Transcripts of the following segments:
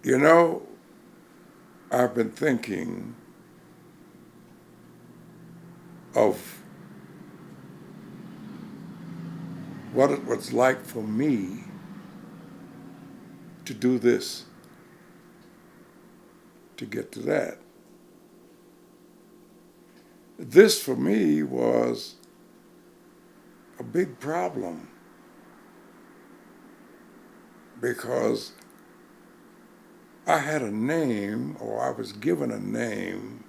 You know, I've been thinking of what it was like for me to do this, to get to that. This for me was a big problem because I had a name, or I was given a name,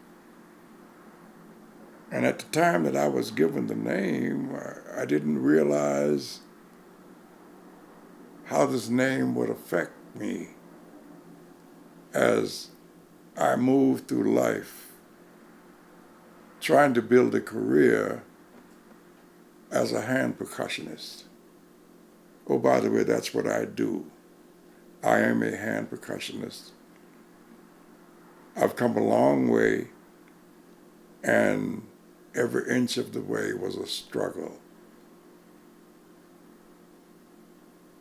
and at the time that I was given the name, I didn't realize how this name would affect me as I moved through life trying to build a career as a hand percussionist. Oh, by the way, that's what I do. I am a hand percussionist. I've come a long way, and every inch of the way was a struggle.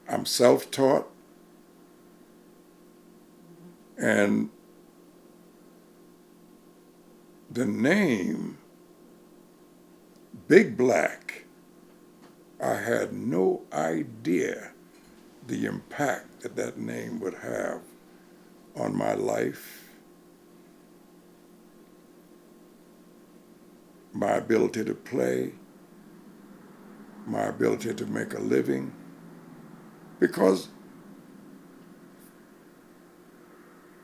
I'm self-taught, and the name, Big Black, I had no idea the impact that that name would have on my life, my ability to play, my ability to make a living, because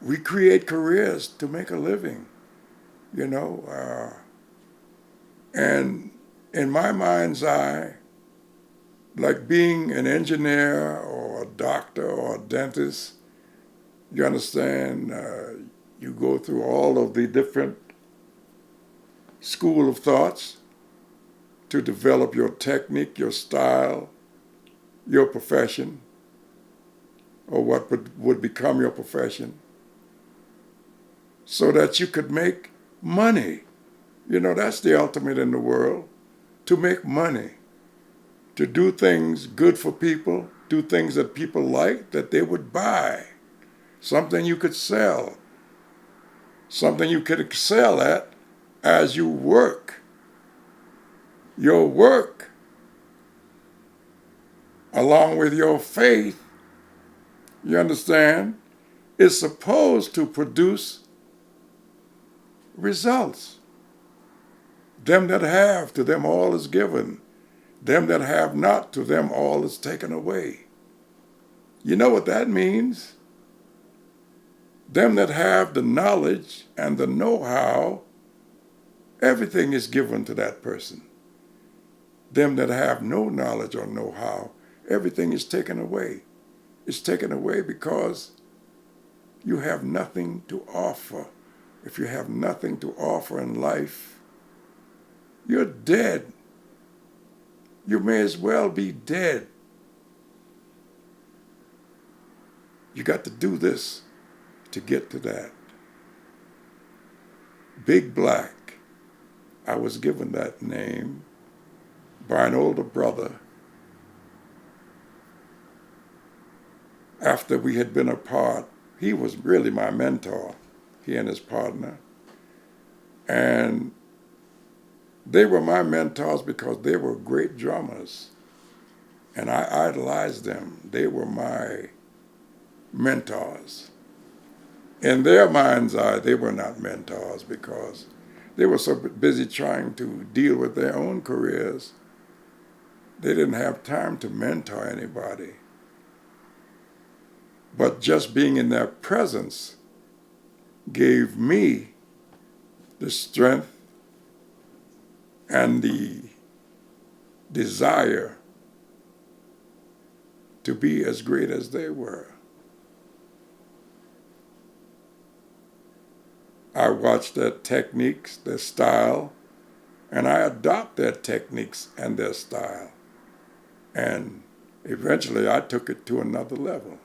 we create careers to make a living, you know. And in my mind's eye, like being an engineer or a doctor or a dentist, you understand, you go through all of the different school of thoughts to develop your technique, your style, your profession, or what would become your profession, so that you could make money. You know, that's the ultimate in the world, to make money, to do things good for people, do things that people like, that they would buy, something you could sell, something you could excel at as you work. Your work, along with your faith, you understand, is supposed to produce results. Them that have, to them all is given. Them that have not, to them all is taken away. You know what that means? Them that have the knowledge and the know-how, everything is given to that person. Them that have no knowledge or know-how, everything is taken away. It's taken away because you have nothing to offer. If you have nothing to offer in life, you're dead. You may as well be dead. You got to do this to get to that. Big Black, I was given that name by an older brother after we had been apart. He was really my mentor, he and his partner. And they were my mentors because they were great drummers, and I idolized them. They were my mentors. In their mind's eye, they were not mentors because they were so busy trying to deal with their own careers. They didn't have time to mentor anybody. But just being in their presence gave me the strength and the desire to be as great as they were. I watch their techniques, their style, and I adopt their techniques and their style. And eventually I took it to another level.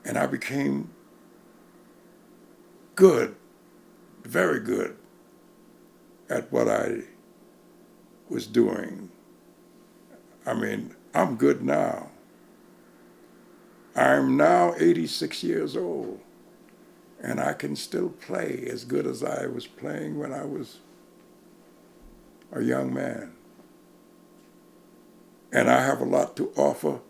And I became good, very good at what I was doing. I mean, I'm good now. I'm now 86 years old, and I can still play as good as I was playing when I was a young man. And I have a lot to offer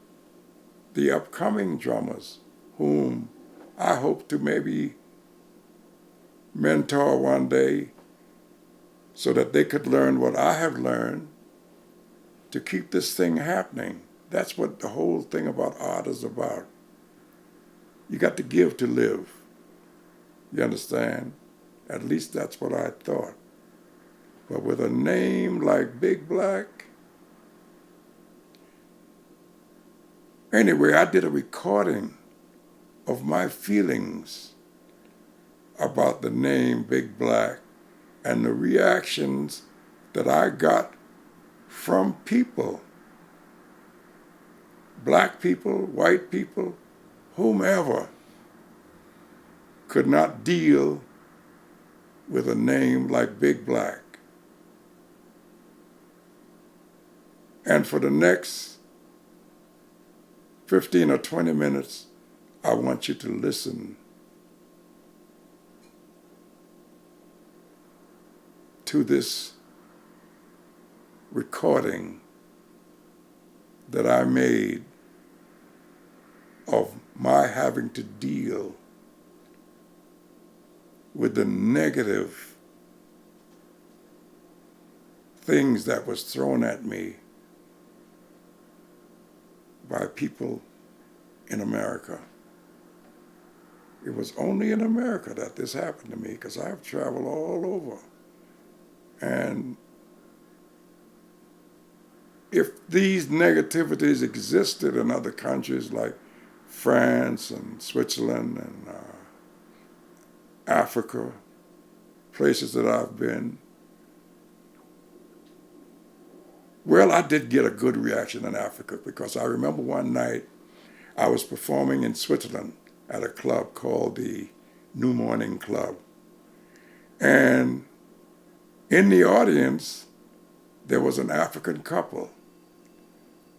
the upcoming drummers, whom I hope to maybe mentor one day so that they could learn what I have learned to keep this thing happening. That's what the whole thing about art is about. You got to give to live. You understand? At least that's what I thought. But with a name like Big Black, anyway, I did a recording of my feelings about the name Big Black and the reactions that I got from people, black people, white people, whomever, could not deal with a name like Big Black. And for the next 15 or 20 minutes, I want you to listen to this recording that I made of my having to deal with the negative things that was thrown at me by people in America. It was only in America that this happened to me, because I've traveled all over. And if these negativities existed in other countries like France and Switzerland and Africa, places that I've been, well, I did get a good reaction in Africa, because I remember one night I was performing in Switzerland at a club called the New Morning Club. And in the audience, there was an African couple,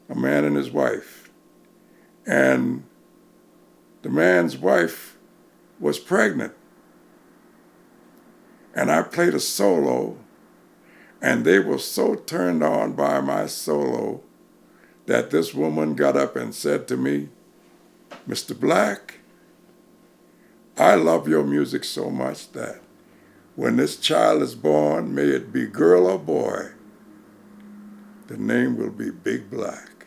a man and his wife. And the man's wife was pregnant. And I played a solo, and they were so turned on by my solo that this woman got up and said to me, "Mr. Black, I love your music so much that when this child is born, may it be girl or boy, the name will be Big Black."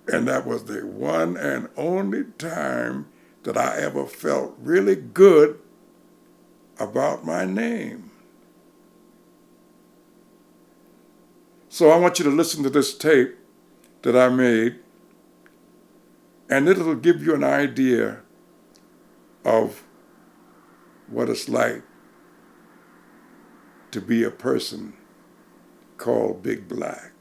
And that was the one and only time that I ever felt really good about my name. So I want you to listen to this tape that I made, and it'll give you an idea of what it's like to be a person called Big Black.